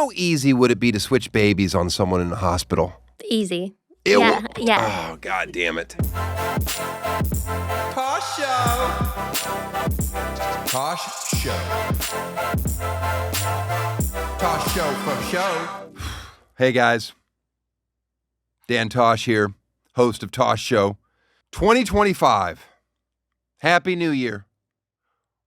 How easy would it be to switch babies on someone in a hospital? Easy. Ew. Yeah. Oh, God damn it. Tosh Show. Tosh Show. Tosh Show for show. Hey, guys. Dan Tosh here, host of Tosh Show. 2025. Happy New Year.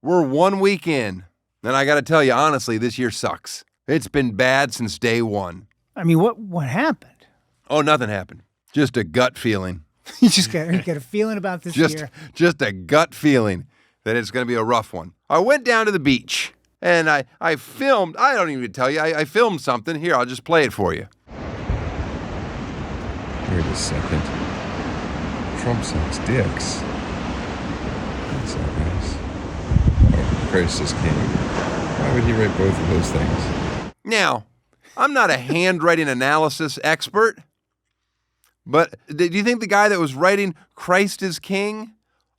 We're 1 week in, and I got to tell you, honestly, this year sucks. It's been bad since day one. I mean, what happened? Oh, nothing happened. Just a gut feeling. You just get a feeling about this year. Just a gut feeling that it's going to be a rough one. I went down to the beach, and I filmed. I don't even tell you. I filmed something. Here, I'll just play it for you. Wait a second. Trump sucks dicks. That's obvious. Oh, Christ is king. Why would he write both of those things? Now, I'm not a handwriting analysis expert, but do you think the guy that was writing Christ is King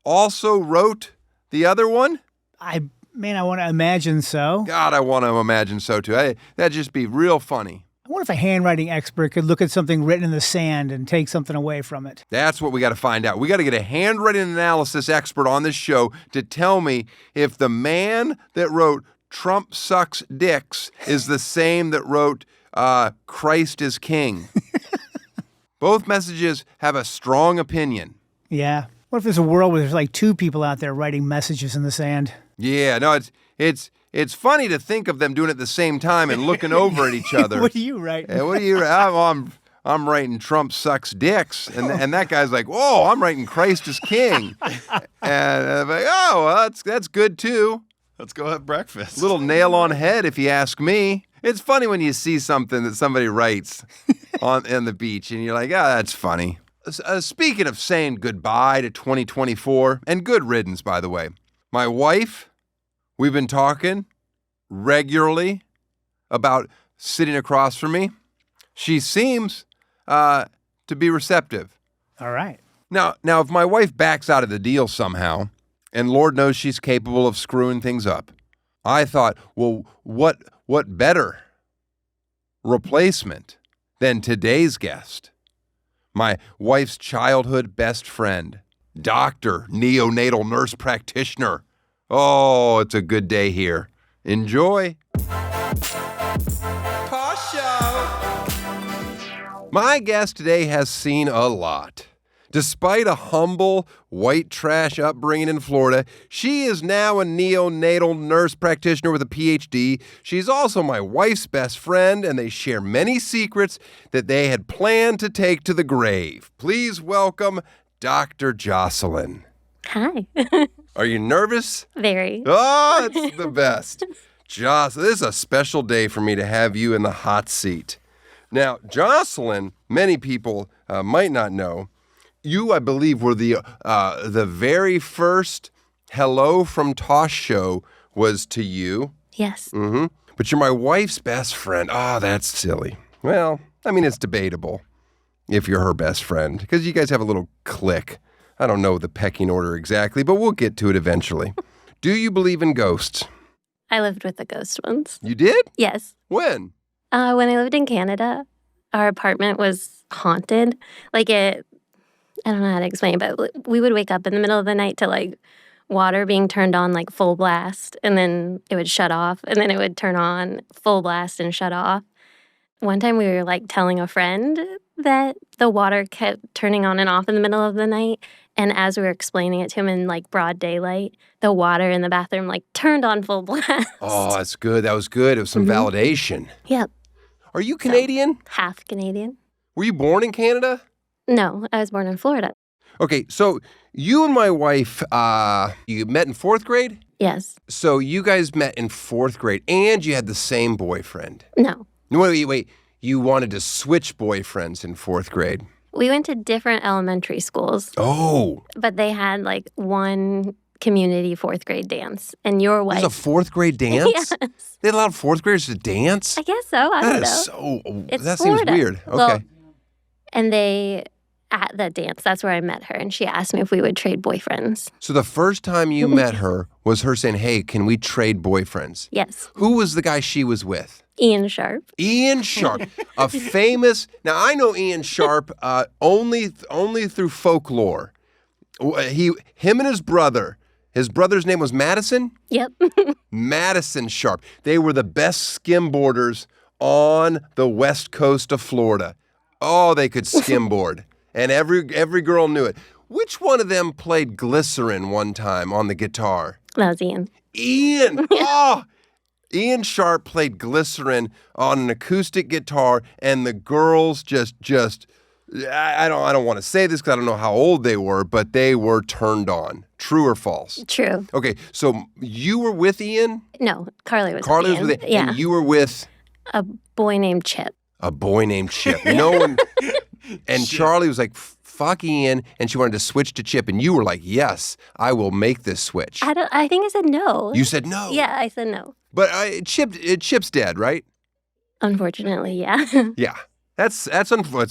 also wrote the other one? I want to imagine so. God, I want to imagine so too. That'd just be real funny. I wonder if a handwriting expert could look at something written in the sand and take something away from it. That's what we got to find out. We got to get a handwriting analysis expert on this show to tell me if the man that wrote Trump sucks dicks is the same that wrote Christ is King. Both messages have a strong opinion. Yeah. What if there's a world where there's like two people out there writing messages in the sand? Yeah, no, it's funny to think of them doing it at the same time and looking over at each other. What do you write? What do you? I'm writing Trump sucks dicks, and that guy's like, "Whoa, I'm writing Christ is King," and I'm like, "Oh, well, that's good too." Let's go have breakfast. Little nail on head, if you ask me. It's funny when you see something that somebody writes on the beach, and you're like, "Ah, that's funny." Speaking of saying goodbye to 2024, and good riddance, by the way, my wife, we've been talking regularly about sitting across from me. She seems to be receptive. All right. Now, if my wife backs out of the deal somehow, and Lord knows she's capable of screwing things up, I thought, well, what better replacement than today's guest? My wife's childhood best friend, doctor, neonatal nurse practitioner. Oh, it's a good day here. Enjoy. Tosh Show. My guest today has seen a lot. Despite a humble, white trash upbringing in Florida, she is now a neonatal nurse practitioner with a PhD. She's also my wife's best friend, and they share many secrets that they had planned to take to the grave. Please welcome Dr. Jocelyn. Hi. Are you nervous? Very. Oh, it's the best. Jocelyn, this is a special day for me to have you in the hot seat. Now, Jocelyn, many people might not know, you, I believe, were the very first hello from Tosh Show was to you. Yes. Mm-hmm. But you're my wife's best friend. Oh, that's silly. Well, I mean, it's debatable if you're her best friend because you guys have a little clique. I don't know the pecking order exactly, but we'll get to it eventually. Do you believe in ghosts? I lived with the ghost once. You did? Yes. When? When I lived in Canada, our apartment was haunted. I don't know how to explain it, but we would wake up in the middle of the night to water being turned on full blast, and then it would shut off, and then it would turn on full blast and shut off. One time we were telling a friend that the water kept turning on and off in the middle of the night, and as we were explaining it to him in broad daylight, the water in the bathroom turned on full blast. Oh, that's good. That was good. It was some validation. Yep. Are you Canadian? So, half Canadian. Were you born in Canada? No, I was born in Florida. Okay, so you and my wife, you met in fourth grade? Yes. So you guys met in fourth grade, and you had the same boyfriend? No. Wait. You wanted to switch boyfriends in fourth grade? We went to different elementary schools. Oh. But they had one community fourth grade dance. And your wife... There's a fourth grade dance? Yes. They allowed fourth graders to dance? I guess so. I don't know. It's that Florida. Seems weird. Okay. Well, and at the dance, that's where I met her, and she asked me if we would trade boyfriends. So the first time you met her was her saying, hey, can we trade boyfriends? Yes. Who was the guy she was with? Ian Sharp. Ian Sharp, a famous. Now I know Ian Sharp only through folklore. Him and his brother. His brother's name was Madison. Yep. Madison Sharp. They were the best skimboarders on the west coast of Florida. Oh, they could skimboard, and every girl knew it. Which one of them played Glycerin one time on the guitar? That was Ian. Ian. Oh. Ian Sharp played Glycerin on an acoustic guitar, and the girls just I don't want to say this because I don't know how old they were, but they were turned on. True or false? True. Okay, so you were with Ian? No, Carly was Carly with was Ian. with Ian, and you were with? A boy named Chip. A boy named Chip. And Charlie was like, fuck Ian, and she wanted to switch to Chip, and you were like, yes, I will make this switch. I think I said no. You said no? Yeah, I said no. But Chip's dead, right? Unfortunately, yeah. Yeah. That's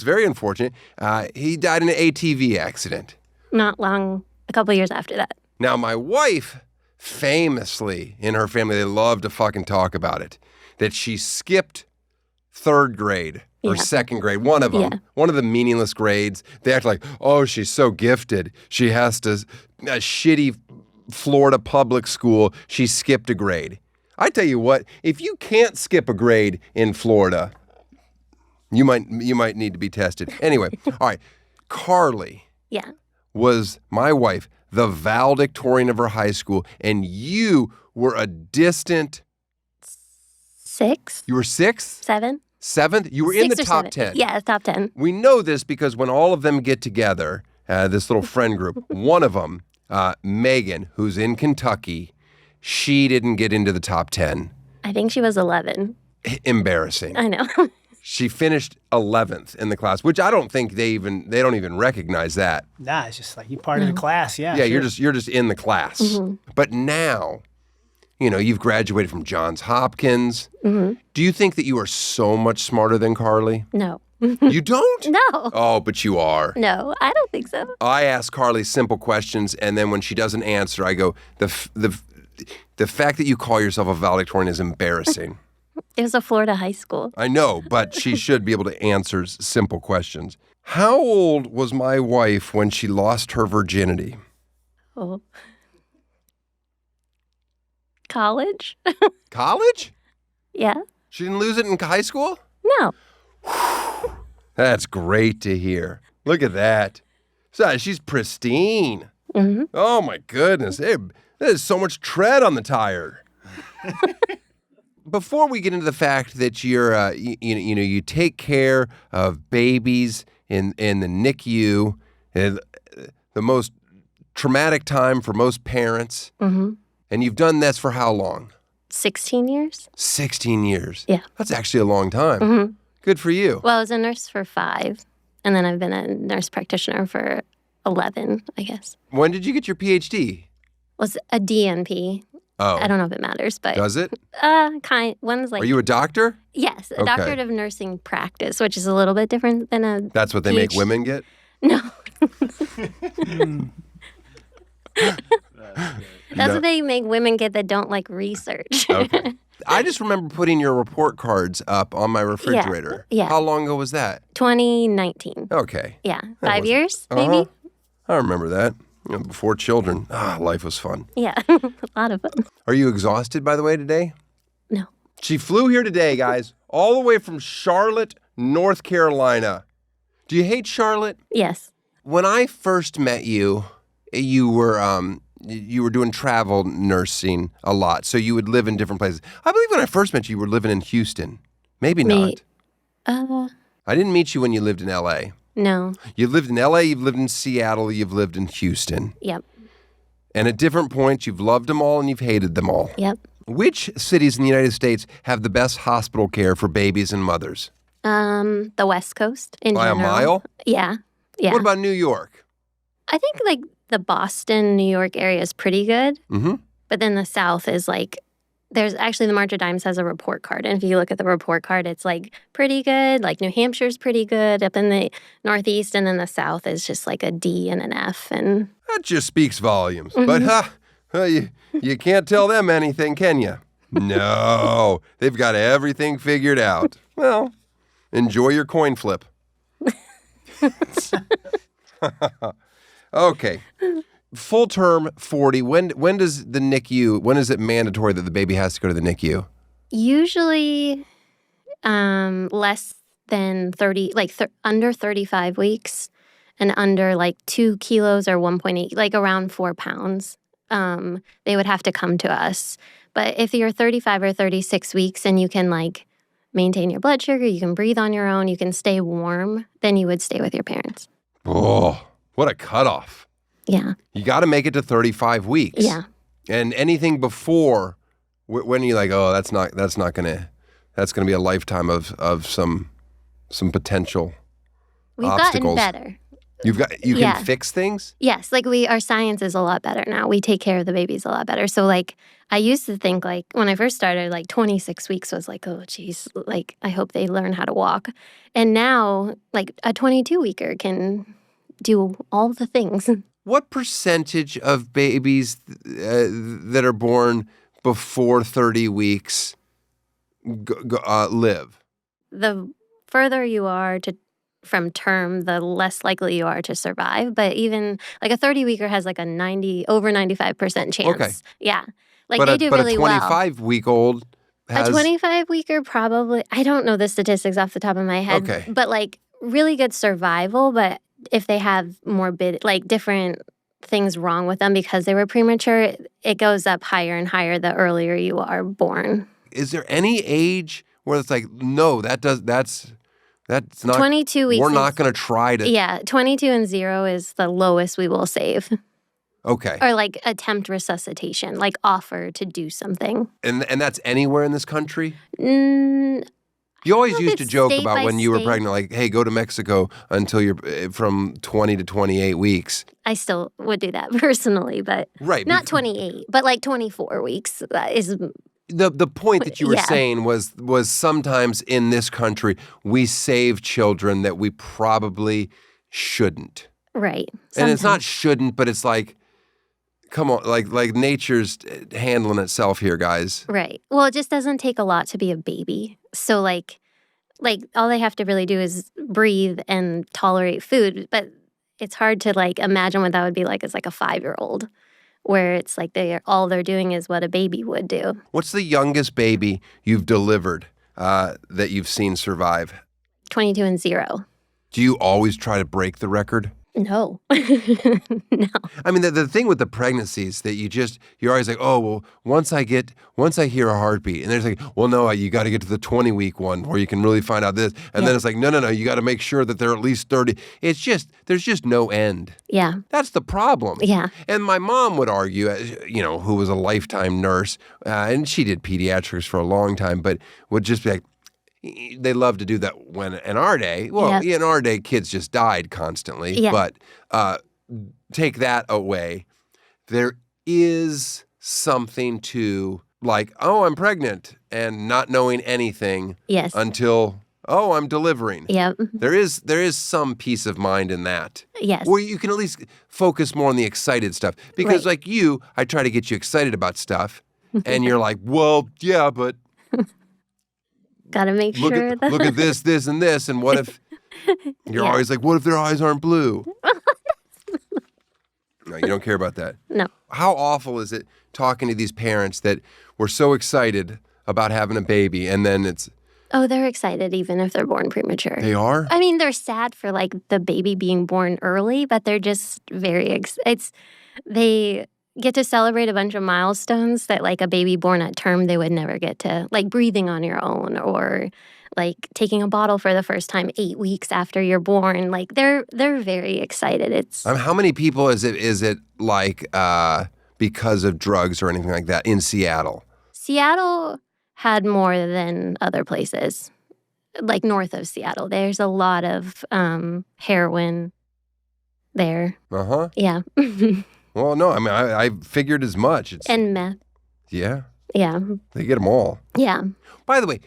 very unfortunate. He died in an ATV accident. Not long, a couple years after that. Now, my wife, famously, in her family, they love to fucking talk about it, that she skipped third grade or second grade, one of them, one of the meaningless grades. They act like, oh, she's so gifted. She has to, a shitty Florida public school, she skipped a grade. I tell you what, if you can't skip a grade in Florida, you might need to be tested. Anyway, all right, Carly was my wife, the valedictorian of her high school, and you were a distant... Sixth? You were sixth? Seventh? You were in the top 10. Yeah, top 10. We know this because when all of them get together, this little friend group, one of them, Megan, who's in Kentucky, she didn't get into the top 10. I think she was 11. Embarrassing. I know. She finished 11th in the class, which I don't think they don't even recognize that. Nah, it's just like you part of the class, yeah. Yeah, sure. you're just in the class. Mm-hmm. But now, you've graduated from Johns Hopkins. Mm-hmm. Do you think that you are so much smarter than Carly? No. You don't? No. Oh, but you are. No, I don't think so. I ask Carly simple questions, and then when she doesn't answer, I go, the fact that you call yourself a valedictorian is embarrassing. It was a Florida high school. I know, but she should be able to answer simple questions. How old was my wife when she lost her virginity? Oh. College? College? Yeah. She didn't lose it in high school? No. That's great to hear. Look at that. So she's pristine. Mm-hmm. Oh my goodness. There's so much tread on the tire. Before we get into the fact that you're, you take care of babies in the NICU, the most traumatic time for most parents, and you've done this for how long? 16 years. 16 years. Yeah. That's actually a long time. Mm-hmm. Good for you. Well, I was a nurse for 5, and then I've been a nurse practitioner for 11, I guess. When did you get your PhD? Was a DNP. Oh. I don't know if it matters, but Does it? One's like Are you a doctor? yes, a Okay. doctorate of nursing practice, which is a little bit different than a That's what they make women get? no. That's what they make women get that don't like research. Okay. I just remember putting your report cards up on my refrigerator. Yeah. How long ago was that? 2019. Okay. Yeah, That 5 wasn't- years Uh-huh. maybe. I remember that. Before children. Life was fun. Yeah, a lot of fun. Are you exhausted, by the way, today? No. She flew here today, guys, all the way from Charlotte, North Carolina. Do you hate Charlotte? Yes. When I first met you, you were doing travel nursing a lot, so you would live in different places. I believe when I first met you, you were living in Houston. Maybe not. I didn't meet you when you lived in L.A. No. You've lived in L.A., you've lived in Seattle, you've lived in Houston. Yep. And at different points, you've loved them all and you've hated them all. Yep. Which cities in the United States have the best hospital care for babies and mothers? The West Coast in By general. a mile? Yeah. Yeah. What about New York? I think like the Boston, New York area is pretty good. Mm-hmm. But then the South is like, there's actually the March of Dimes has a report card. And if you look at the report card, it's like pretty good. Like New Hampshire's pretty good up in the Northeast. And then the South is just like a D and an F. And That just speaks volumes. But you can't tell them anything, can you? No, they've got everything figured out. Well, enjoy your coin flip. Okay. Full term 40. When does the NICU, when is it mandatory that the baby has to go to the NICU? Usually less than 30, like under 35 weeks and under like 2 kilos or 1.8, like around 4 pounds. They would have to come to us. But if you're 35 or 36 weeks and you can like maintain your blood sugar, you can breathe on your own, you can stay warm, then you would stay with your parents. Oh, what a cutoff. Yeah. You got to make it to 35 weeks. Yeah. And anything before, when you're like, oh, that's gonna be a lifetime of some potential We've obstacles. gotten better. You Yeah. can fix things? Yes, like our science is a lot better now. We take care of the babies a lot better. So like I used to think like when I first started, like 26 weeks was like, oh geez, like I hope they learn how to walk. And now like a 22-weeker can do all the things. What percentage of babies that are born before 30 weeks live? The further you are from term, the less likely you are to survive. But even like a 30-weeker has like a over 95% chance. Okay. Yeah. Like they do really well. But a 25-week-old has... A 25-weeker probably, I don't know the statistics off the top of my head. Okay. But like really good survival. But if they have like different things wrong with them because they were premature, it goes up higher and higher the earlier you are born. Is there any age where it's like, no, that's not 22 weeks. We're not going to try to. Yeah, 22 and 0 is the lowest we will save. Okay. Or like attempt resuscitation, like offer to do something. And that's anywhere in this country? Mm, You always know if used to it's joke state about by when you were state. pregnant, like, hey, go to Mexico until you're from 20 to 28 weeks. I still would do that personally, but Right. not 28, but like 24 weeks is The point that you were Yeah. saying was sometimes in this country, we save children that we probably shouldn't. right. And it's not Sometimes. shouldn't, but it's like, come on, like nature's handling itself here, guys. Right. Well, it just doesn't take a lot to be a baby. So like all they have to really do is breathe and tolerate food. But it's hard to like imagine what that would be like as like a 5-year-old, where it's like all they're doing is what a baby would do. What's the youngest baby you've delivered that you've seen survive? 22 and 0. Do you always try to break the record? No. No. I mean, the thing with the pregnancies that you're always like, oh, well, once I hear a heartbeat, and there's like, well, no, you got to get to the 20-week one where you can really find out this. And then it's like, no, you got to make sure that they're at least 30. There's just no end. Yeah. That's the problem. Yeah. And my mom would argue, who was a lifetime nurse, and she did pediatrics for a long time, but would just be like, they love to do that when in our day. Well, Yep. in our day, kids just died constantly. Yeah. But take that away. There is something to like, oh, I'm pregnant and not knowing anything Yes. until, oh, I'm delivering. Yep. There is some peace of mind in that. Yes. Where you can at least focus more on the excited stuff. Because Right. like you, I try to get you excited about stuff. And you're like, well, yeah, but Gotta make look sure at that look at this, and this, and what if you're Yeah. always like, what if their eyes aren't blue? No, you don't care about that. No. How awful is it talking to these parents that were so excited about having a baby, and then Oh, they're excited even if they're born premature. they are? I mean, they're sad for like the baby being born early, but they're just very they get to celebrate a bunch of milestones that like a baby born at term they would never get to, like breathing on your own or like taking a bottle for the first time 8 weeks after you're born. Like they're very excited. It's How many people is it like because of drugs or anything like that in Seattle? Seattle had more than other places. Like north of Seattle, there's a lot of heroin there. Uh-huh. Yeah. Well, no, I mean, I figured as much. And meth. Yeah, Yeah. they get them all. Yeah. By the way,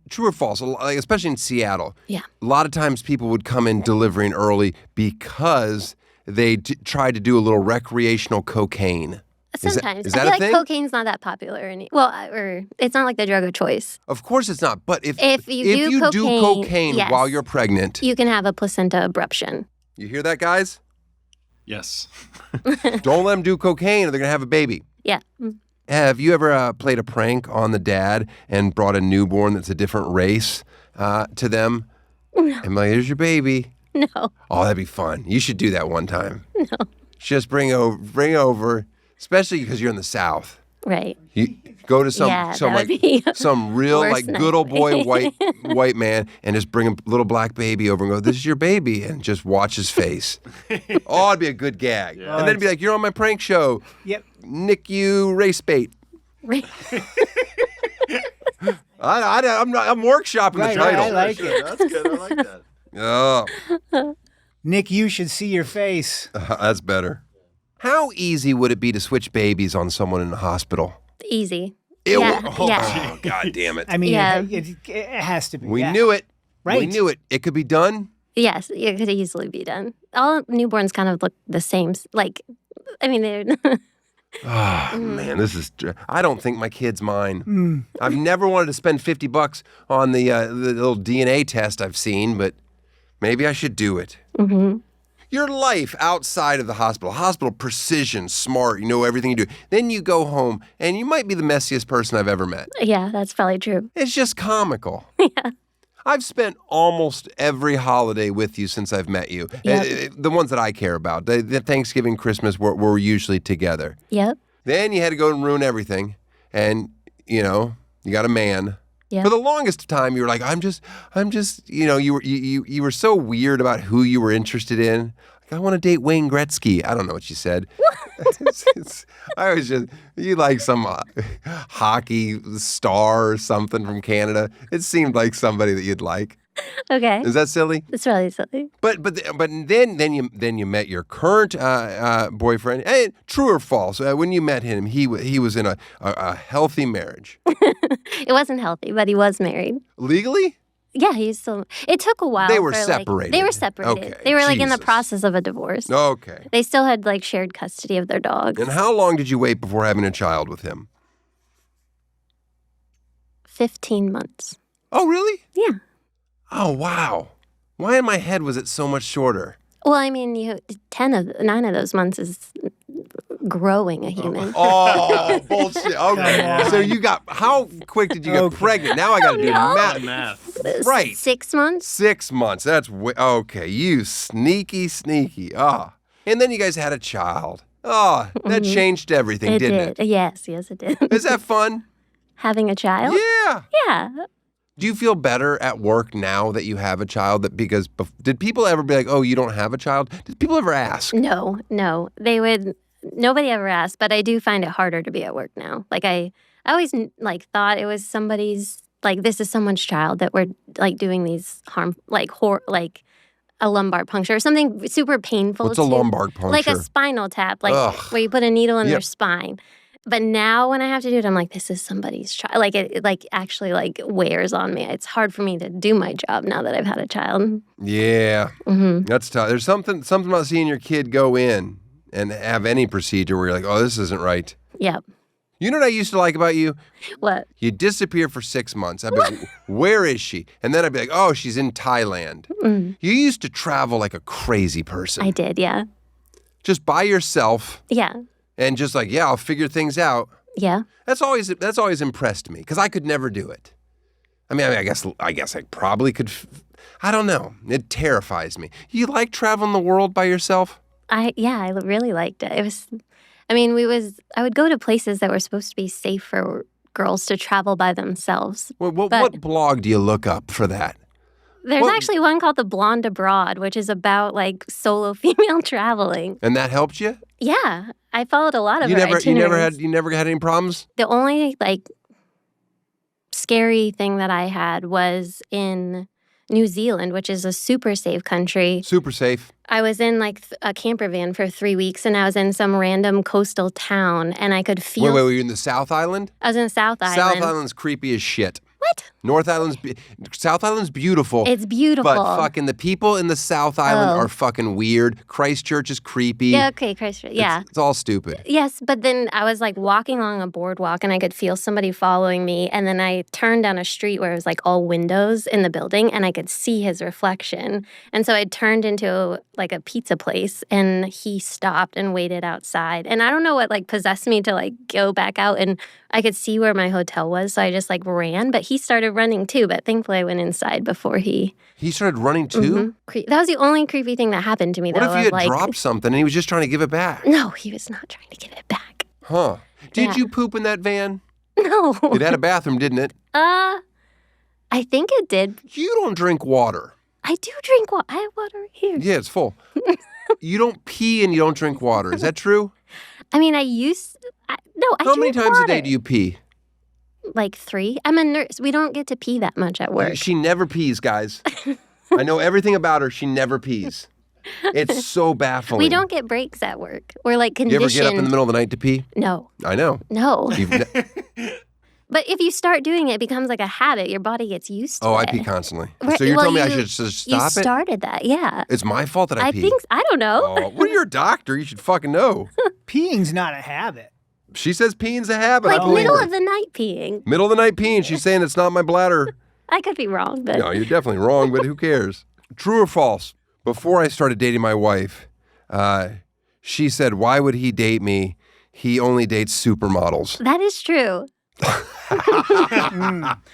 true or false, like, especially in Seattle, Yeah. a lot of times people would come in delivering early because they tried to do a little recreational cocaine. Sometimes. is I that feel a like thing? cocaine's not that popular. Or it's not like the drug of choice. Of course it's not. But if you you do cocaine, cocaine yes. while you're pregnant, You can have a placenta abruption. you hear that, guys? Yes. Don't let them do cocaine or they're going to have a baby. Yeah. Have you ever played a prank on the dad and brought a newborn that's a different race to them? No. And like, here's your baby. No. Oh, that'd be fun. You should do that one time. No. Just bring over, especially because you're in the South. Right. You go to some Yeah, that would like be some real worst like good old boy nightmare. white man and just bring a little black baby over and go, this is your baby, and just watch his face. Oh, it'd be a good gag. Yeah. And then it'd be like, you're on my prank show. Yep. NICU race bait. Right. I'm workshopping Right, the title. I like it. That's good. I like that. Oh, Nick, you should see your face. that's better. How easy would it be to switch babies on someone in the hospital? Easy. It Yeah, would- oh, yeah. oh, God damn it. I mean, Yeah. it has to be. We yeah. knew it. We Right. knew it. It could be done. Yes, it could easily be done. All newborns kind of look the same. Like, I mean, they're Oh, man, this is. I don't think my kid's mine. I've never wanted to spend $50 on the little DNA test I've seen, but maybe I should do it. Mm-hmm. Your life outside of the hospital precision, smart, you know everything you do. Then you go home, and you might be the messiest person I've ever met. Yeah, that's probably true. It's just comical. Yeah. I've spent almost every holiday with you since I've met you. Yep. The ones that I care about. The Thanksgiving, Christmas, we're usually together. Yep. Then you had to go and ruin everything. And, you got a man. Yep. For the longest time, you were like, I'm just, you were so weird about who you were interested in. Like, I want to date Wayne Gretzky. I don't know what you said. I was just, you like some hockey star or something from Canada. It seemed like somebody that you'd like. Okay. Is that silly? It's really silly. But then you met your current boyfriend. Hey, true or false? When you met him, he was in a healthy marriage. It wasn't healthy, but he was married. Legally? Yeah, he's still. It took a while. They were for, separated. They were separated. Okay, They were like in the Jesus. process of a divorce. Okay. They still had like shared custody of their dogs. And how long did you wait before having a child with him? 15 months. Oh, really? Yeah. Oh, wow. Why in my head was it so much shorter? Well, I mean, 9 of those months is growing a human. Oh, bullshit. Okay. Come on. So how quick did you get pregnant? Now I got to do math. Math. Right. 6 months? 6 months. That's okay. You sneaky. Ah. And then you guys had a child. Oh, that changed everything, It didn't did. it? Yes, it did. Is that fun? Having a child? Yeah. Yeah. Do you feel better at work now that you have a child? Did people ever be like, "Oh, you don't have a child"? Did people ever ask? No. Nobody ever asked, but I do find it harder to be at work now. Like I always thought it was somebody's, like, this is someone's child that we're like doing these like a lumbar puncture or something super painful. What's a lumbar puncture? Like a spinal tap, like Ugh. where you put a needle in their Yep. spine. But now when I have to do it, I'm like, this is somebody's child. Like it actually wears on me. It's hard for me to do my job now that I've had a child. Yeah, Mm-hmm. that's tough. There's something about seeing your kid go in and have any procedure where you're like, "Oh, this isn't right." Yep. You know what I used to like about you? What? You disappear for 6 months. I'd be like, "Where is she?" And then I'd be like, "Oh, she's in Thailand." You used to travel like a crazy person. I did. Yeah. Just by yourself Yeah. and just like, "Yeah, I'll figure things out." Yeah. That's always impressed me because I could never do it. I mean, I guess I probably could. I don't know. It terrifies me. You like traveling the world by yourself? I really liked it. It was, I mean, I would go to places that were supposed to be safe for girls to travel by themselves. What blog do you look up for that? There's Well- actually one called The Blonde Abroad, which is about like solo female traveling. And that helped you? Yeah, I followed a lot of You her never itineraries. had any problems? The only scary thing that I had was in New Zealand, which is a super safe country. Super safe. I was in a camper van for 3 weeks, and I was in some random coastal town, and I could feel. Wait, were you in the South Island? I was in South Island. South Island's creepy as shit. What? South Island's beautiful. It's beautiful. But fucking the people in the South Island are fucking weird. Christchurch is creepy. Yeah, okay, Christchurch. Yeah. It's all stupid. Yes, but then I was like walking along a boardwalk and I could feel somebody following me. And then I turned down a street where it was like all windows in the building and I could see his reflection. And so I turned into like a pizza place and he stopped and waited outside. And I don't know what like possessed me to like go back out, and I could see where my hotel was. So I just like ran, but he started running too. But thankfully I went inside before he started running too? That was the only creepy thing that happened to me, What though. if you had dropped something and he was just trying to give it back? No, he was not trying to give it back. Huh. Did Yeah. you poop in that van? No. It had a bathroom, didn't it? I think it did. You don't drink water. I do drink water. I have water right here. Yeah, it's full. You don't pee and you don't drink water. Is that true? I mean, I How many drink times a day water. do you pee? Like 3. I'm a nurse. We don't get to pee that much at work. She never pees, guys. I know everything about her. She never pees. It's so baffling. We don't get breaks at work. We're like You conditioned. ever get up in the middle of the night to pee? No. I know. No. You've But if you start doing it, it becomes like a habit. Your body gets used to it. I pee constantly. Right, So you're well, telling me I you- should just stop You it? started that, yeah. It's my fault that I pee. I don't know. Oh, well, you're a doctor. You should fucking know. Peeing's not a habit. She says peeing's a habit. Like I believe middle her. of the night peeing. Middle of the night peeing. She's saying it's not my bladder. I could be wrong, but No, you're definitely wrong, but who cares? True or false? Before I started dating my wife, she said, why would he date me? He only dates supermodels. that is true.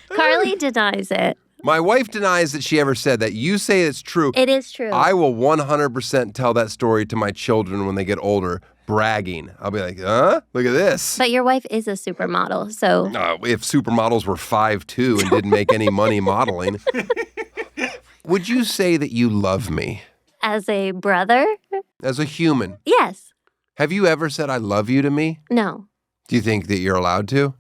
Carly denies it. My wife denies that she ever said that. You say it's true. It is true. I will 100% tell that story to my children when they get older, bragging. I'll be like, huh? Look at this. But your wife is a supermodel, so If supermodels were 5'2" and didn't make any money modeling. Would you say that you love me as a brother, as a human? yes. Have you ever said I love you to me? No. Do you think that you're allowed to?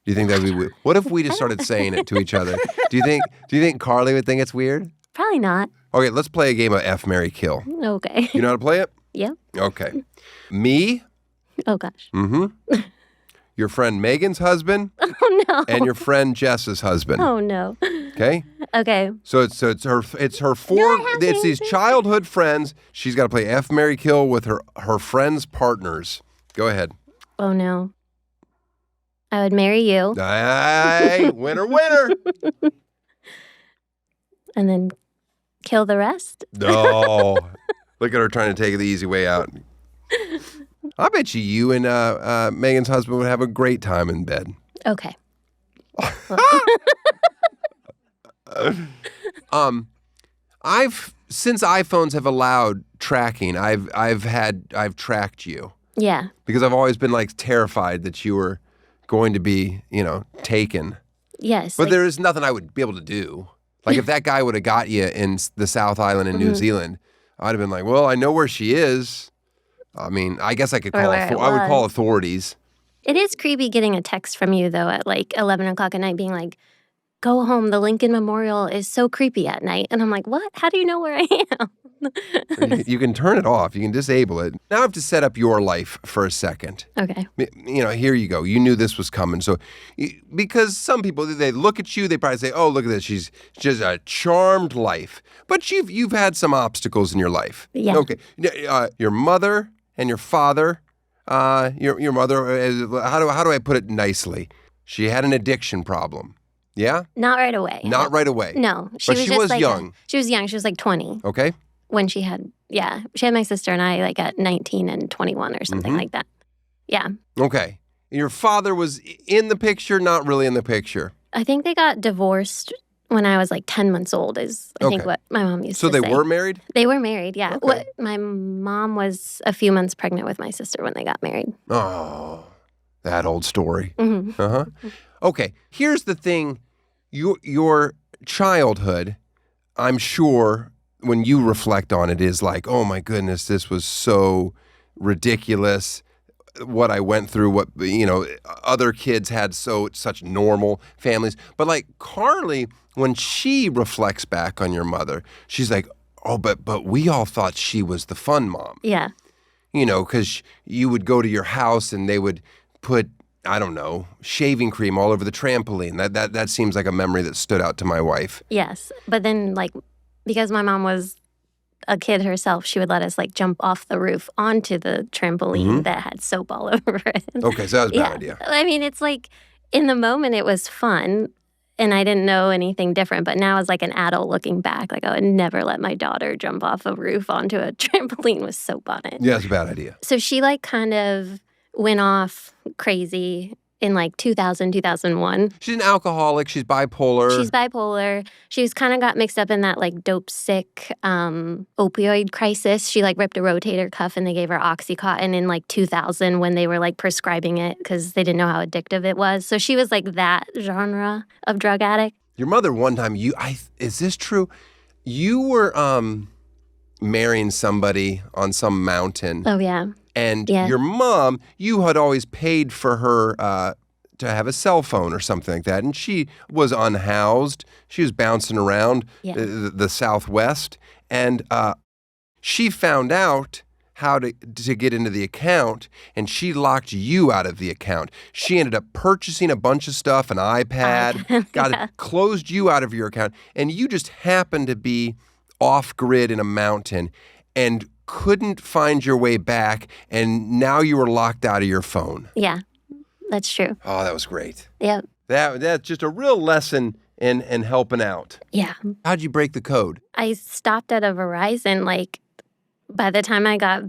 Do you think that'd be weird? What if we just started saying it to each other? Do you think Carly would think it's weird? Probably not. Okay, let's play a game of F, Marry, Kill. Okay. You know how to play it? Yep. Okay. Me, Oh gosh. your friend Megan's husband, Oh no. and your friend Jess's husband. Oh no. Okay? Okay. So it's her it's these childhood friends. She's got to play F, Marry, Kill with her friends' partners. Go ahead. Oh no. I would marry you Hey, winner, winner. and then kill the rest. No. Look at her trying to take the easy way out. I bet you and Megan's husband would have a great time in bed. Okay. Since iPhones have allowed tracking, I've tracked you Yeah. because I've always been like terrified that you were going to be, taken. Yes. But like- there is nothing I would be able to do. Like if that guy would have got you in the South Island in New Zealand, I'd have been like, well, I know where she is. I mean, I guess I could Or call. where it I would call was. authorities. It is creepy getting a text from you, though, at like 11 o'clock at night being like, go home. The Lincoln Memorial is so creepy at night. And I'm like, what? How do you know where I am? You can turn it off. You can disable it. Now I have to set up your life for a second. Okay. Here you go. You knew this was coming. So, because some people, they look at you, they probably say, oh, look at this. She's just a charmed life. But you've had some obstacles in your life. Yeah. Okay. Your mother and your father, your mother, how do I put it nicely? She had an addiction problem. Yeah? Not right away. Not right away. No. But was she just was like young. She was young. She was like 20 Okay. when she had my sister and I like at 19 and 21 or something Mm-hmm. like that. Yeah. Okay. Your father was in the picture, not really in the picture. I think they got divorced when I was like 10 months old is I think Okay. what my mom used So to they say. were married? They were married, yeah. Okay. My mom was a few months pregnant with my sister when they got married. Oh, that old story. hmm Uh-huh. Okay, here's the thing. Your childhood, I'm sure, when you reflect on it, is like, oh my goodness, this was so ridiculous. What I went through, what other kids had such normal families. But like Carly, when she reflects back on your mother, she's like, oh, but we all thought she was the fun mom. Yeah. Because you would go to your house and they would put I don't know, shaving cream all over the trampoline. That seems like a memory that stood out to my wife. Yes. But then, like, because my mom was a kid herself, she would let us, like, jump off the roof onto the trampoline that had soap all over it. Okay, so that was a bad idea. I mean, it's like, in the moment, it was fun, and I didn't know anything different. But now, as, like, an adult looking back, like, I would never let my daughter jump off a roof onto a trampoline with soap on it. Yeah, it's a bad idea. So she, like, kind of went off crazy in like 2000, 2001. She's an alcoholic. She's bipolar. She's bipolar. She's kind of got mixed up in that like dope sick opioid crisis. She like ripped a rotator cuff and they gave her Oxycontin in like 2000 when they were like prescribing it because they didn't know how addictive it was. So she was like that genre of drug addict. Your mother one time, is this true? You were marrying somebody on some mountain. Oh, yeah. And your mom, you had always paid for her to have a cell phone or something like that. And she was unhoused. She was bouncing around the Southwest. And she found out how to get into the account, and she locked you out of the account. She ended up purchasing a bunch of stuff, an iPad, closed you out of your account. And you just happened to be off-grid in a mountain and couldn't find your way back, and now you were locked out of your phone. Yeah, that's true. Oh, that was great. Yep. That's just a real lesson in helping out. Yeah. How'd you break the code? I stopped at a Verizon, like, by the time I got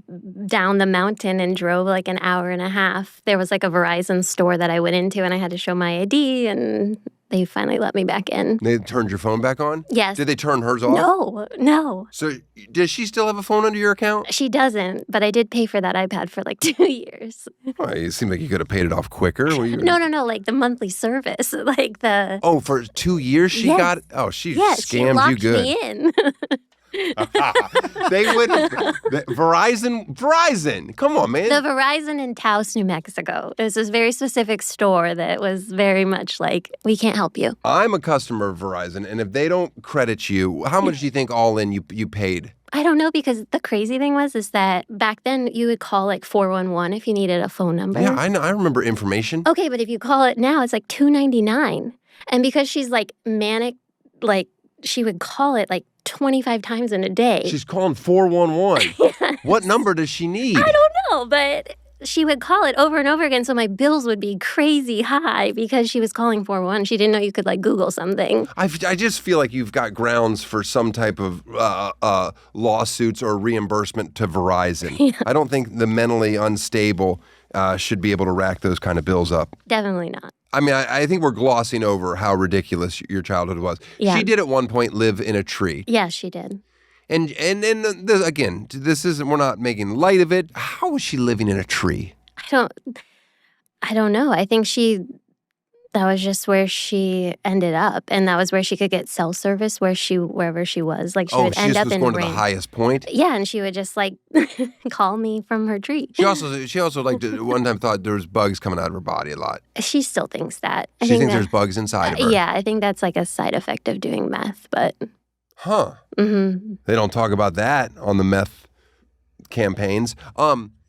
down the mountain and drove like an hour and a half, there was like a Verizon store that I went into, and I had to show my ID, and they finally let me back in. They turned your phone back on? Yes. Did they turn hers off? No. So does she still have a phone under your account? She doesn't, but I did pay for that iPad for like 2 years. Oh, it seemed like you could have paid it off quicker. No, like the monthly service, like the... Oh, for 2 years she got it? Oh, she scammed you good. She locked me in. They wouldn't. Verizon. Come on, man. The Verizon in Taos, New Mexico. There's this very specific store that was very much like, we can't help you. I'm a customer of Verizon, and if they don't credit you, how much do you think all in you paid? I don't know, because the crazy thing is that back then you would call like 411 if you needed a phone number. Yeah, I know. I remember information. Okay, but if you call it now, it's like $2.99. And because she's like manic, like she would call it like 25 times in a day. She's calling 411. Yes. What number does she need? I don't know, but she would call it over and over again, so my bills would be crazy high because she was calling 411. She didn't know you could like Google something. I just feel like you've got grounds for some type of lawsuits or reimbursement to Verizon. Yeah. I don't think the mentally unstable should be able to rack those kind of bills up. Definitely not. I mean, I think we're glossing over how ridiculous your childhood was. Yeah. She did at one point live in a tree. Yes, she did. And this, again, this isn't, we're not making light of it. How was she living in a tree? I don't know. I think that was just where she ended up, and that was where she could get cell service wherever she was. Like she would end up in she was going to the highest point? Yeah, and she would just like call me from her tree. She also like one time thought there was bugs coming out of her body a lot. She still thinks that. She thinks there's bugs inside of her. Yeah, I think that's like a side effect of doing meth, but... Huh. Mm-hmm. They don't talk about that on the meth campaigns.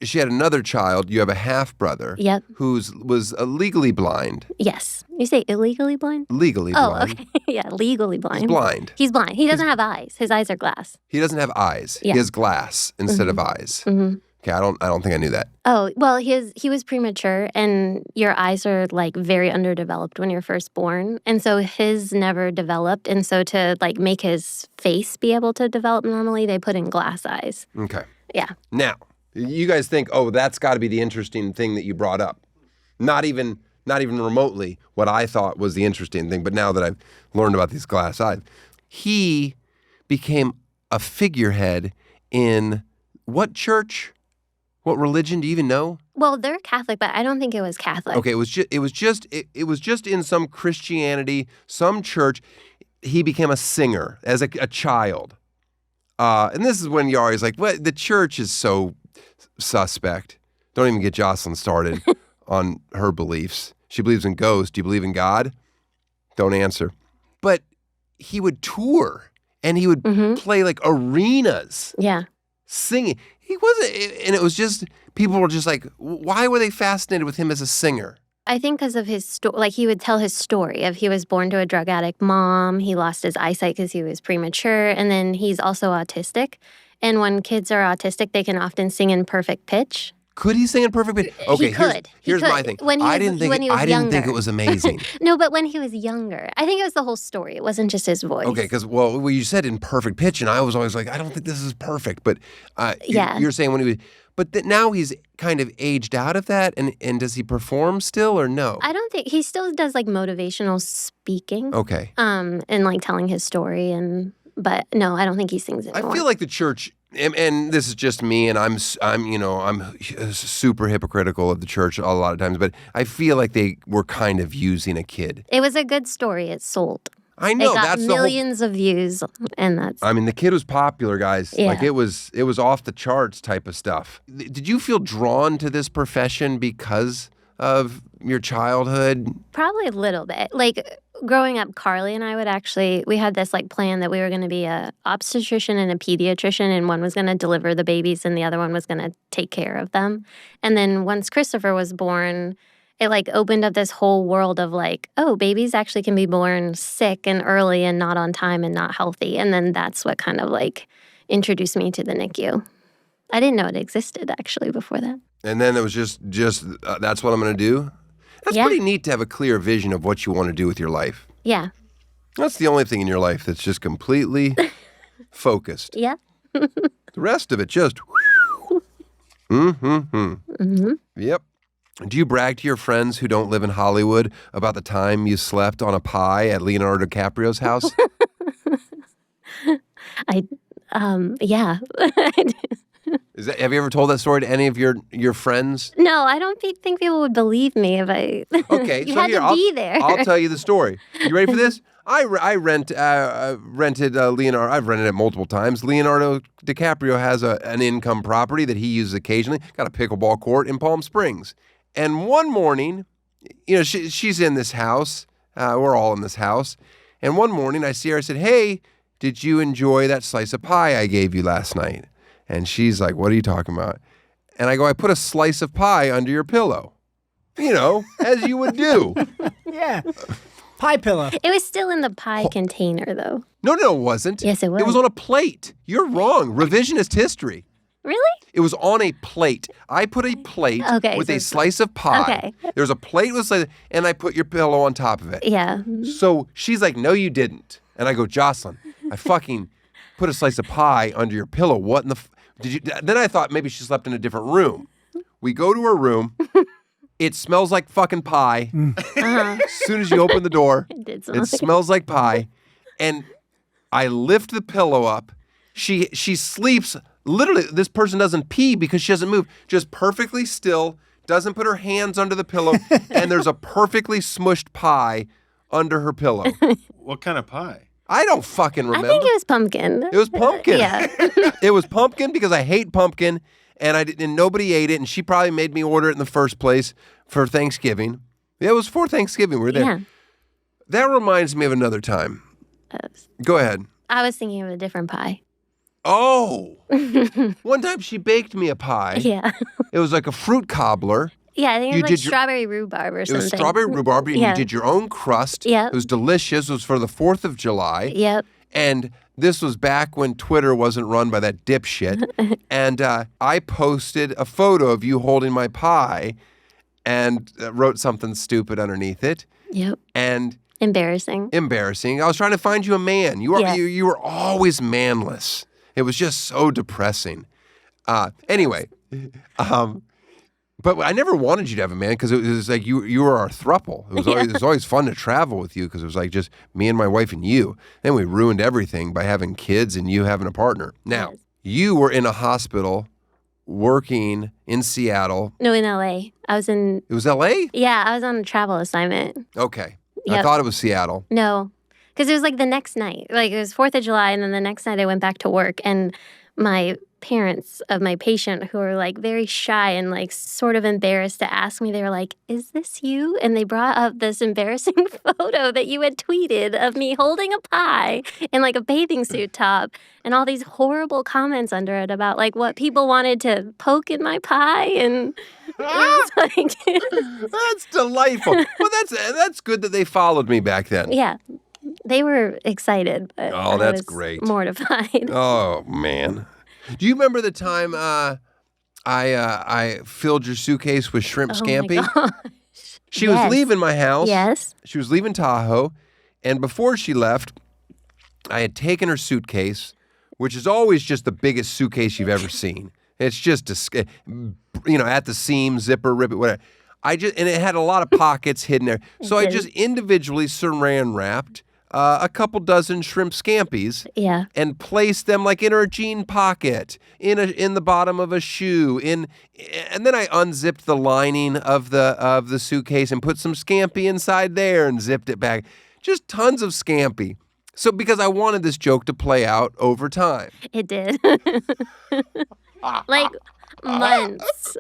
She had another child. You have a half-brother. Yep. Was legally blind. Yes. You say illegally blind? Legally blind. Oh, okay. Yeah, legally blind. He's blind. He's blind. He doesn't have eyes. His eyes are glass. He doesn't have eyes. Yeah. He has glass instead of eyes. Mm-hmm. Okay, I don't think I knew that. Oh, well, he was premature, and your eyes are like very underdeveloped when you're first born. And so his never developed. And so to like make his face be able to develop normally, they put in glass eyes. Okay. Yeah. Now, you guys think, oh, that's got to be the interesting thing that you brought up. Not even remotely what I thought was the interesting thing, but now that I've learned about these glass eyes, he became a figurehead in what church? What religion? Do you even know? Well, they're Catholic, but I don't think it was Catholic. Okay, it was just in some Christianity, some church. He became a singer as a child. And this is when you're always like, "What? The church is so suspect." Don't even get Jocelyn started on her beliefs. She believes in ghosts. Do you believe in God? Don't answer. But he would tour, and he would play like arenas. Yeah. Singing. He wasn't, and it was just, people were just like, why were they fascinated with him as a singer? I think because of his story, like he would tell his story of he was born to a drug addict mom, he lost his eyesight because he was premature, and then he's also autistic. And when kids are autistic, they can often sing in perfect pitch. Could he sing in perfect pitch? Okay, here's my thing. When he I was- didn't think when he was I didn't think younger. it was amazing. No, but when he was younger. I think it was the whole story. It wasn't just his voice. Okay, because well, you said in perfect pitch, and I was always like, I don't think this is perfect. But Yeah. you're saying when he was, but now he's kind of aged out of that, and does he perform still or no? I don't think he still does like motivational speaking. Okay. And like telling his story but no, I don't think he sings anymore. I feel like the church, and this is just me, and I'm super hypocritical of the church a lot of times, but I feel like they were kind of using a kid. It was a good story. It sold. I know It got that's the whole. millions of views, and that's I mean, the kid was popular, guys. Yeah. Like it was off the charts type of stuff. Did you feel drawn to this profession because of your childhood? probably a little bit. Like growing up, Carly and I we had this like plan that we were going to be a obstetrician and a pediatrician, and one was going to deliver the babies and the other one was going to take care of them. And then once Christopher was born, it like opened up this whole world of like, oh, babies actually can be born sick and early and not on time and not healthy. And then that's what kind of like introduced me to the NICU. I didn't know it existed actually before that. And then it was just that's what I'm going to do. That's Yeah. pretty neat to have a clear vision of what you want to do with your life. Yeah. That's the only thing in your life that's just completely focused. Yeah. The rest of it just. Yep. Do you brag to your friends who don't live in Hollywood about the time you slept on a pie at Leonardo DiCaprio's house? Yeah. Have you ever told that story to any of your friends? No, I don't think people would believe me if I. Okay, you so had here to be there. I'll tell you the story. You ready for this? I rented Leonardo. I've rented it multiple times. Leonardo DiCaprio has an income property that he uses occasionally. Got a pickleball court in Palm Springs. And one morning, she's in this house. We're all in this house. And one morning I see her. I said, "Hey, did you enjoy that slice of pie I gave you last night?" And she's like, "What are you talking about?" And I go, "I put a slice of pie under your pillow." As you would do. Yeah. Pie pillow. It was still in the pie container, though. No, it wasn't. Yes, it was. It was on a plate. You're wrong. Revisionist history. Really? It was on a plate. I put a plate Okay, with so a it's- slice of pie. Okay. There's a plate with slice, and I put your pillow on top of it. Yeah. So she's like, "No, you didn't." And I go, "Jocelyn, I fucking put a slice of pie under your pillow. What in the did you?" Then I thought maybe she slept in a different room. We go to her room. It smells like fucking pie. As soon as you open the door, It did smell it smells like pie. And I lift the pillow up. She sleeps. Literally, this person doesn't pee because she doesn't move. Just perfectly still, doesn't put her hands under the pillow, and there's a perfectly smushed pie under her pillow. What kind of pie? I don't fucking I remember. think it was pumpkin. It was pumpkin. Yeah. It was pumpkin because I hate pumpkin, and nobody ate it, and she probably made me order it in the first place for Thanksgiving. Yeah, it was for Thanksgiving. We were there. Yeah. That reminds me of another time. Go ahead. I was thinking of a different pie. Oh. One time she baked me a pie. Yeah. It was like a fruit cobbler. Yeah, I think You it was like did your- strawberry rhubarb or It something. was strawberry rhubarb, and Yeah. you did your own crust. Yep. It was delicious. It was for the 4th of July. Yep. And this was back when Twitter wasn't run by that dipshit. And I posted a photo of you holding my pie and wrote something stupid underneath it. Yep. And Embarrassing. embarrassing. I was trying to find you a man. You were Yeah. you were always manless. It was just so depressing. Anyway, but I never wanted you to have a man because it was like you were our throuple. It was always fun to travel with you because it was like just me and my wife and you. Then we ruined everything by having kids and you having a partner. Now, you were in a hospital working in Seattle. No, in LA. I was in. It was L.A.? Yeah, I was on a travel assignment. Okay. I Yep. thought it was Seattle. No, because it was like the next night. Like it was 4th of July, and then the next night I went back to work, and my parents of my patient who were like very shy and like sort of embarrassed to ask me. They were like, "Is this you?" And they brought up this embarrassing photo that you had tweeted of me holding a pie in like a bathing suit top and all these horrible comments under it about like what people wanted to poke in my pie. And it was like, That's delightful. Well, that's good that they followed me back then. yeah, they were excited, but Oh, I that's was great. mortified. Oh, man. Do you remember the time I filled your suitcase with shrimp scampi? Oh my gosh. She was Yes. leaving my house. Yes. She was leaving Tahoe. And before she left, I had taken her suitcase, which is always just the biggest suitcase you've ever seen. It's just, at the seam, zipper, rip it, whatever. And it had a lot of pockets hidden there. So I just individually saran wrapped a couple dozen shrimp scampis. Yeah. And placed them like in her jean pocket, in the bottom of a shoe, and then I unzipped the lining of the suitcase and put some scampi inside there and zipped it back. Just tons of scampi. So because I wanted this joke to play out over time. It did. Like months.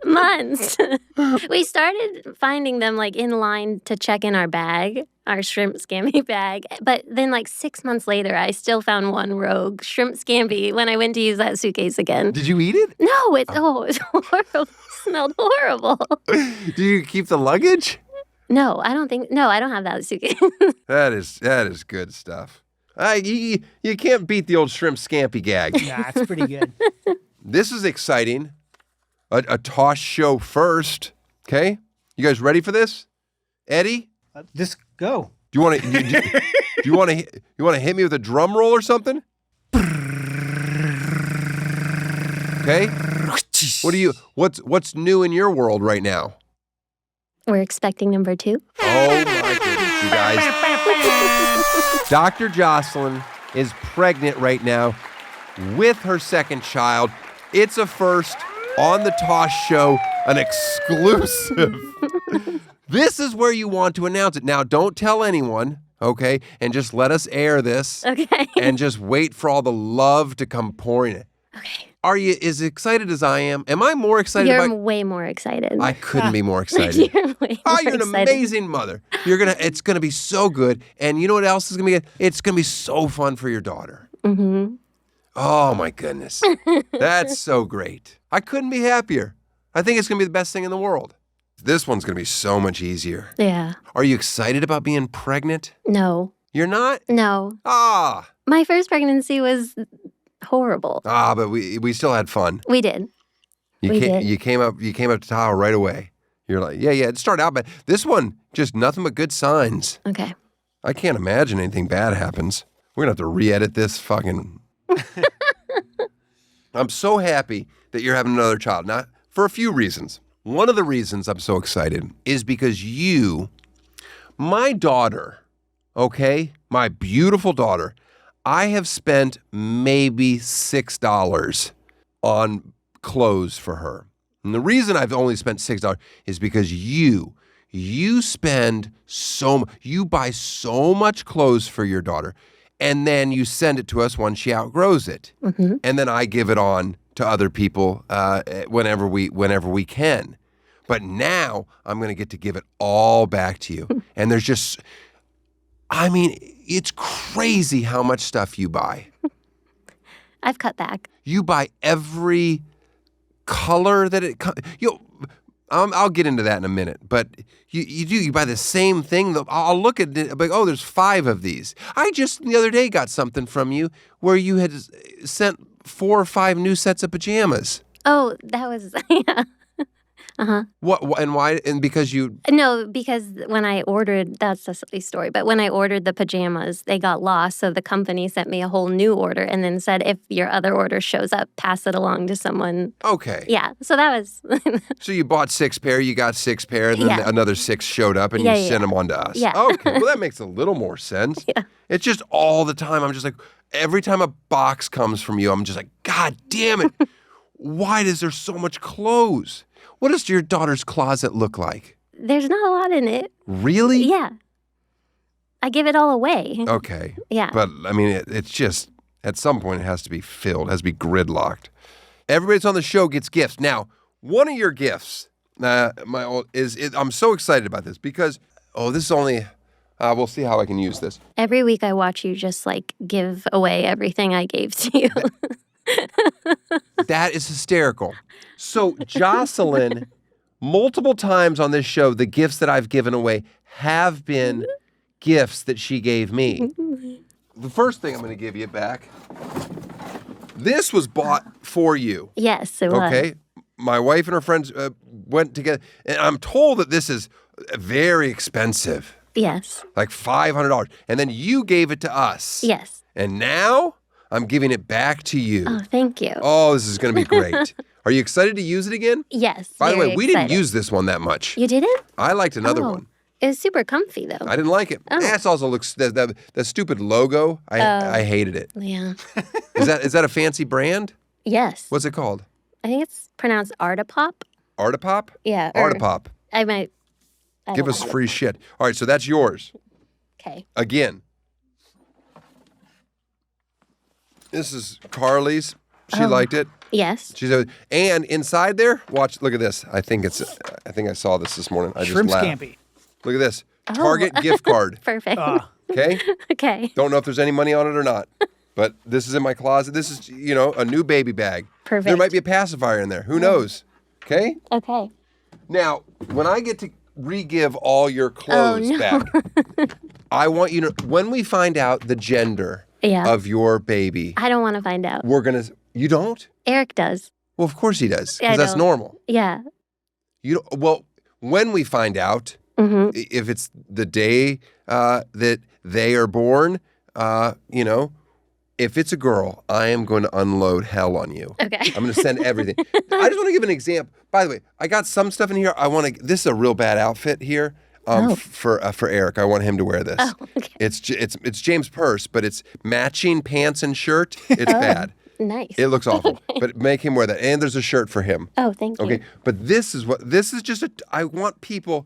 We started finding them like in line to check in our bag, our shrimp scampi bag. But then like 6 months later, I still found one rogue shrimp scampi when I went to use that suitcase again. Did you eat it? No, it was horrible. It smelled horrible. Do you keep the luggage? No, I don't have that suitcase. That is good stuff. You can't beat the old shrimp scampi gag. Yeah, it's pretty good. This is exciting. A Tosh Show first. Okay, you guys ready for this? Eddie, Just go. do you want to? Do you want to hit me with a drum roll or something? Okay. What's new in your world right now? We're expecting number 2. Oh my goodness, you guys. Dr. Jocelyn is pregnant right now with her second child. It's a first on the Tosh Show, an exclusive. This is where you want to announce it. Now, don't tell anyone, okay? And just let us air this. Okay. And just wait for all the love to come pouring in. Okay. Are you as excited as I am? Am I more excited? You're way more excited. I couldn't be more excited. You're way Oh, more you're an excited. amazing mother. It's gonna be so good. And you know what else is gonna be good? It's gonna be so fun for your daughter. Mm-hmm. Oh my goodness. That's so great. I couldn't be happier. I think it's gonna be the best thing in the world. This one's gonna be so much easier. Yeah. Are you excited about being pregnant? No. You're not? No. Ah. My first pregnancy was horrible. But we still had fun. We did. We did. You came up to Tahoe right away. You're like, yeah, it started out bad. This one, just nothing but good signs. Okay. I can't imagine anything bad happens. We're gonna have to re-edit this fucking. I'm so happy that you're having another child. Not for a few reasons. One of the reasons I'm so excited is because my daughter, okay, my beautiful daughter, I have spent maybe $6 on clothes for her. And the reason I've only spent $6 is because you buy so much clothes for your daughter, and then you send it to us when she outgrows it. Mm-hmm. And then I give it on to other people whenever we can. But now I'm going to get to give it all back to you. And there's just, it's crazy how much stuff you buy. I've cut back. You buy every color that it comes. I'll get into that in a minute. But you buy the same thing. I'll look at it like, oh, there's 5 of these. I just the other day got something from you where you had sent 4 or 5 new sets of pajamas. Oh, that was, yeah. Uh-huh. What and why? And because you... No, because when I ordered, that's a silly story, but when I ordered the pajamas, they got lost. So the company sent me a whole new order and then said, if your other order shows up, pass it along to someone. Okay. Yeah. So that was... So you bought 6 pair, you got 6 pair, and then another 6 showed up and you sent them on to us. Yeah. Okay. Well, that makes a little more sense. Yeah. It's just all the time. I'm just like, every time a box comes from you, I'm just like, God damn it. Why is there so much clothes? What does your daughter's closet look like? There's not a lot in it. Really? Yeah. I give it all away. Okay. Yeah. But, it's just, At some point, it has to be filled, has to be gridlocked. Everybody's on the show gets gifts. Now, one of your gifts, I'm so excited about this because, this is only, we'll see how I can use this. Every week I watch you just like give away everything I gave to you. That is hysterical. So Jocelyn, multiple times on this show, the gifts that I've given away have been gifts that she gave me. The first thing I'm going to give you back, this was bought for you. Yes, it was. Okay. My wife and her friends went together, and I'm told that this is very expensive. Yes. Like $500. And then you gave it to us. Yes. And now I'm giving it back to you. Oh, thank you. Oh, this is going to be great. Are you excited to use it again? Yes. By the way, very we excited. didn't use this one that much. You didn't? I liked another Oh. one. It was super comfy though. I didn't like it. Oh. That also looks, the stupid logo, I hated it. Yeah. Is that a fancy brand? Yes. What's it called? I think it's pronounced Artipop. Artipop? Yeah. or- Artipop. I might. I Give don't us know. free shit. All right, so that's yours. Okay. Again. This is Carly's. She liked it. Yes. And inside there, look at this. I think I saw this morning. I Shrimp just laughed. scampi. Look at this. Target gift card. Perfect. Okay? Okay. Don't know if there's any money on it or not. But this is in my closet. This is, a new baby bag. Perfect. There might be a pacifier in there. Who knows? Okay? Okay. Now, when I get to re-give all your clothes no. back, I want you to, when we find out the gender Yeah. of your baby, I don't want to find out. we're going to, you don't? Eric does. Well, of course he does, I because that's don't. normal. Yeah. Well, when we find out, Mm-hmm. if it's the day that they are born, if it's a girl, I am going to unload hell on you. Okay. I'm going to send everything. I just want to give an example. By the way, I got some stuff in here. This is a real bad outfit here for Eric. I want him to wear this. Oh, okay. It's James' purse, but it's matching pants and shirt. It's bad. Nice. It looks awful, but make him wear that. And there's a shirt for him. Oh, thank you. Okay, but this is just I want people,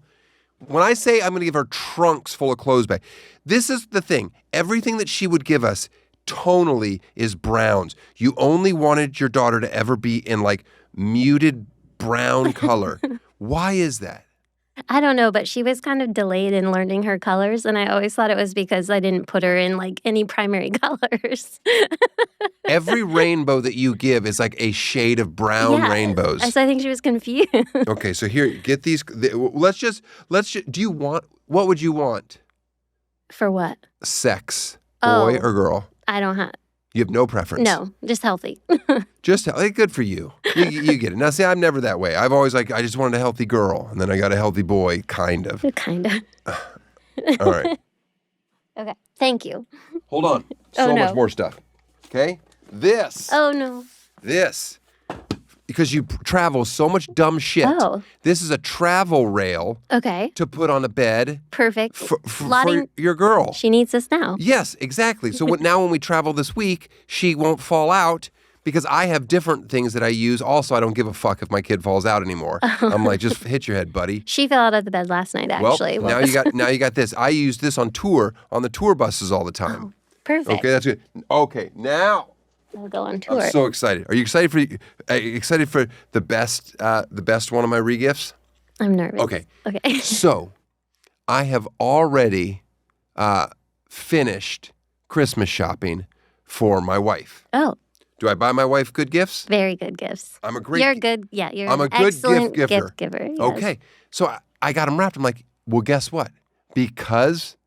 when I say I'm going to give her trunks full of clothes back, this is the thing. Everything that she would give us tonally is browns. You only wanted your daughter to ever be in like muted brown color. Why is that? I don't know, but she was kind of delayed in learning her colors, and I always thought it was because I didn't put her in like any primary colors. Every rainbow that you give is like a shade of brown rainbows. So I think she was confused. Okay, so here, get these. Let's just. What would you want? For what? Sex, boy or girl? I don't have. You have no preference. No, just healthy. Just good for you. You get it. Now, see, I'm never that way. I've always I just wanted a healthy girl, and then I got a healthy boy, kind of. Kind of. All right. Okay. Thank you. Hold on. Oh, So no. much more stuff. Okay? This. Oh, no. This. Because you travel so much dumb shit. Oh. This is a travel rail Okay. to put on a bed Perfect. for Lottie, your girl. she needs this now. Yes, exactly. So now when we travel this week, she won't fall out because I have different things that I use. Also, I don't give a fuck if my kid falls out anymore. I'm like, just hit your head, buddy. She fell out of the bed last night, actually. Well, now you got this. I use this on the tour buses all the time. Perfect. Okay, that's good. Okay, now I'll go on tour. I'm so excited. Are you excited for the best one of my regifts? I'm nervous. Okay. Okay. So, I have already finished Christmas shopping for my wife. Oh, Do I buy my wife good gifts? very good gifts. I'm a great. You're good. Yeah, you're I'm an a good excellent gift giver. giver. Yes. Okay, so I got them wrapped. I'm like, well, guess what? Because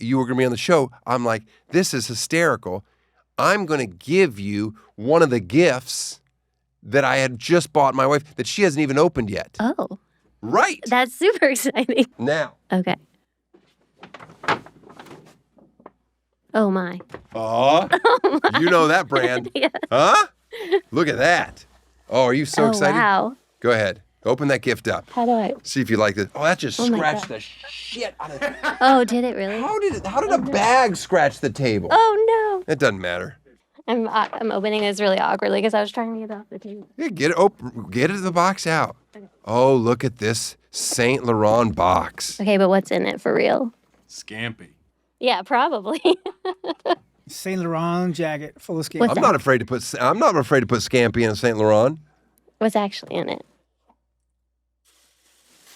you were going to be on the show, I'm like, this is hysterical. I'm going to give you one of the gifts that I had just bought my wife that she hasn't even opened yet. Oh, Right. that's super exciting. Now. Okay. Oh, my. You know that brand. Yeah. Huh? Look at that. Oh, are you so Oh, excited? wow. Go ahead. Open that gift up. How do I? See if you like this. Oh, that just Oh my scratched God. the shit out of it. Oh, did it really? How did a bag scratch the table? Oh, no. It doesn't matter. I'm opening this really awkwardly because I was trying to get it off the table. Yeah, get the box out. Oh, look at this Saint Laurent box. Okay, but what's in it for real? Scampi. Yeah, probably. Saint Laurent jacket full of scampi. What's I'm that? not afraid to put scampi in Saint Laurent. What's actually in it?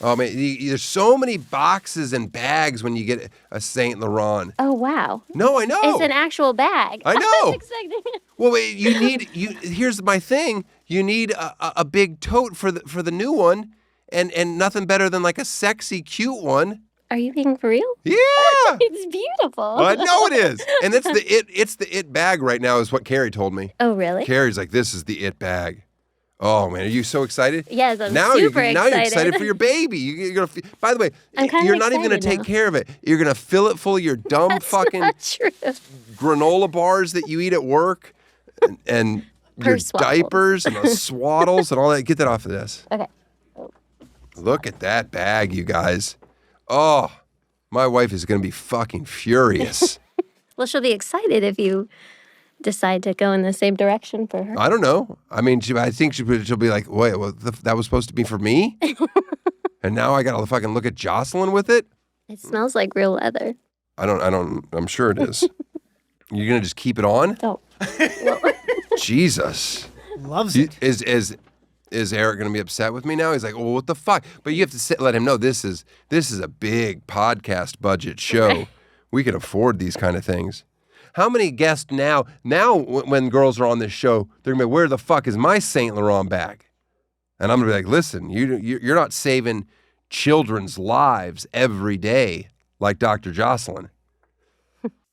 Oh man, there's so many boxes and bags when you get a Saint Laurent. Oh, wow. No, I know. It's an actual bag. I know. I was expecting it. Well, wait, here's my thing. You need a big tote for the new one, and nothing better than like a sexy, cute one. Are you being for real? Yeah. It's beautiful. I know it is. And it's the it bag right now is what Carrie told me. Oh, really? Carrie's like, this is the it bag. Oh man, are you so excited? Yes, I'm now super Now you're excited. excited for your baby. You're gonna. By the way, I'm kinda you're not even gonna excited take now. care of it. You're gonna fill it full of your dumb That's fucking not true. granola bars that you eat at work, and your Swaddles. diapers and the swaddles and all that. Get that off of this. Okay. Look at that bag, you guys. Oh, my wife is gonna be fucking furious. Well, she'll be excited if you decide to go in the same direction for her. I don't know. I mean, I think she'll be like, wait, well, that was supposed to be for me? And now I gotta fucking look at Jocelyn with it? It smells like real leather. I'm sure it is. You're gonna just keep it on? Don't. Jesus. Loves it. Is Eric gonna be upset with me now? He's like, well, what the fuck? But you have to let him know this is a big podcast budget show. We can afford these kind of things. How many guests now when girls are on this show, they're gonna be, where the fuck is my Saint Laurent bag? And I'm gonna be like, listen, you're not saving children's lives every day like Dr. Jocelyn.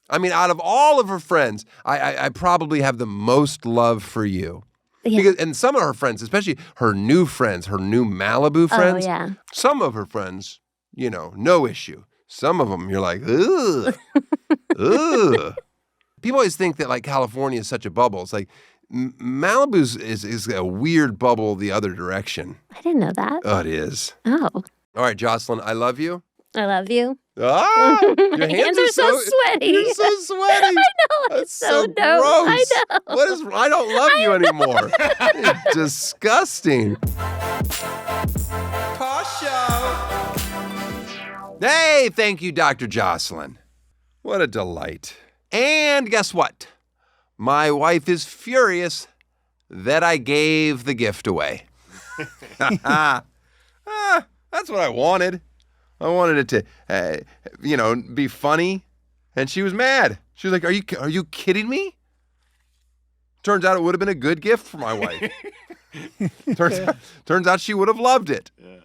I mean, out of all of her friends, I probably have the most love for you. Yeah. And some of her friends, especially her new friends, her new Malibu friends, Oh, yeah. some of her friends, no issue. Some of them, you're like, ugh, ugh. People always think that like California is such a bubble. It's like Malibu is a weird bubble the other direction. I didn't know that. Oh, it is. Oh, All right, Jocelyn, I love you. I love you. Ah, your My hands are so sweaty. You're so sweaty. I know. That's It's so dope. gross. I know. I don't love you anymore. It's disgusting. Tosh Show. Hey, thank you, Dr. Jocelyn. What a delight. And guess what? My wife is furious that I gave the gift away. That's what I wanted. I wanted it to, be funny. And she was mad. She was like, are you kidding me? Turns out it would have been a good gift for my wife. Turns out she would have loved it. Yeah.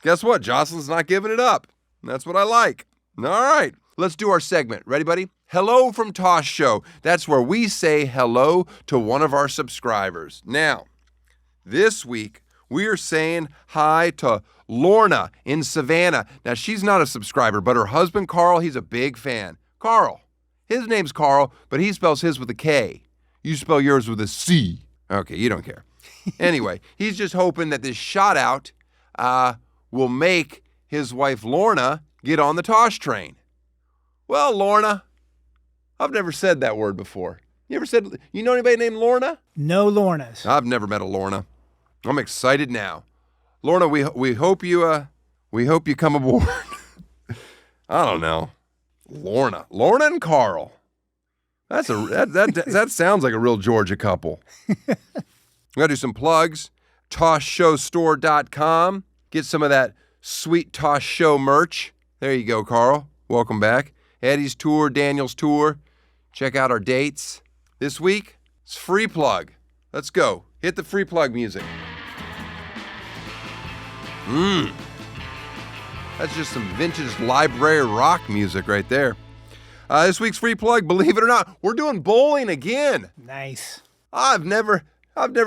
Guess what? Jocelyn's not giving it up. That's what I like. All right. Let's do our segment. Ready, buddy? Hello from Tosh Show. That's where we say hello to one of our subscribers. Now, this week, we are saying hi to Lorna in Savannah. Now, she's not a subscriber, but her husband, Carl, he's a big fan. Carl. His name's Carl, but he spells his with a K. You spell yours with a C. Okay, you don't care. Anyway, he's just hoping that this shout out will make his wife, Lorna, get on the Tosh train. Well, Lorna, I've never said that word before. You know anybody named Lorna? No Lornas. I've never met a Lorna. I'm excited now. Lorna, we hope you come aboard. I don't know. Lorna and Carl. That sounds like a real Georgia couple. We gotta do some plugs. toshshowstore.com. Get some of that sweet Tosh Show merch. There you go, Carl. Welcome back. Eddie's tour, Daniel's tour. Check out our dates. This week, it's free plug. Let's go. Hit the free plug music. That's just some vintage library rock music right there. This week's free plug, believe it or not, we're doing bowling again. Nice. I've never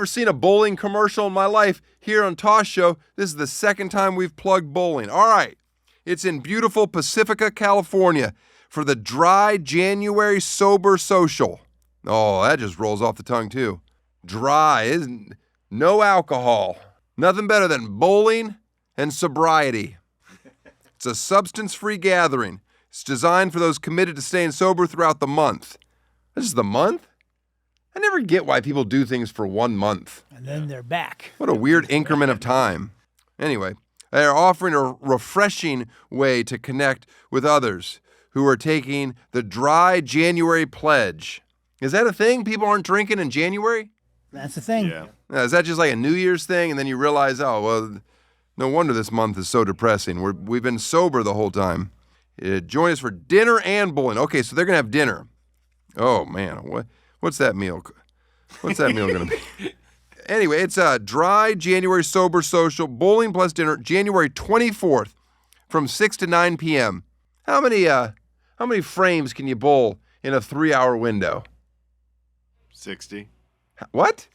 seen a bowling commercial in my life here on Tosh Show. This is the second time we've plugged bowling. All right. It's in beautiful Pacifica, California for the Dry January Sober Social. Oh, that just rolls off the tongue too. Dry, isn't no alcohol. Nothing better than bowling and sobriety. It's a substance-free gathering. It's designed for those committed to staying sober throughout the month. This is the month? I never get why people do things for 1 month. And then they're back. What a weird increment of time. Anyway, they are offering a refreshing way to connect with others who are taking the Dry January Pledge. Is that a thing? People aren't drinking in January? That's the thing. Yeah. Is that just like a New Year's thing? And then you realize, oh, well, no wonder this month is so depressing. We've been sober the whole time. Join us for dinner and bowling. Okay, so they're going to have dinner. Oh, man. What's that meal? What's that meal going to be? Anyway, it's a dry January sober social, bowling plus dinner, January 24th from 6 to 9 p.m. How many frames can you bowl in a 3-hour window? 60. What?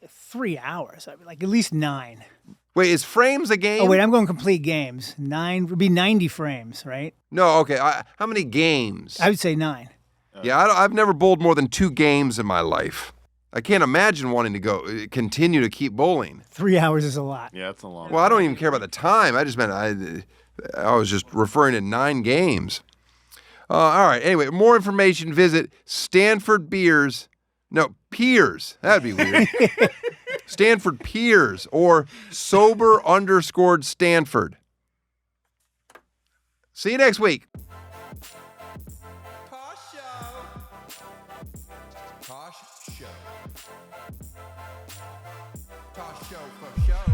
3 hours. I mean, like at least 9. Wait, is frames a game? Oh, wait, I'm going complete games. 9 would be 90 frames, right? No, okay. How many games? I would say 9. Yeah, I've never bowled more than 2 games in my life. I can't imagine wanting to continue to keep bowling. 3 hours is a lot. Yeah, that's a long Well, I don't even care about the time. I just meant I was just referring to 9 games. All right. Anyway, more information, visit Piers. That'd be weird. Stanford Piers or sober_Stanford. See you next week. Tosh Show. Tosh Show. Tosh Show for show.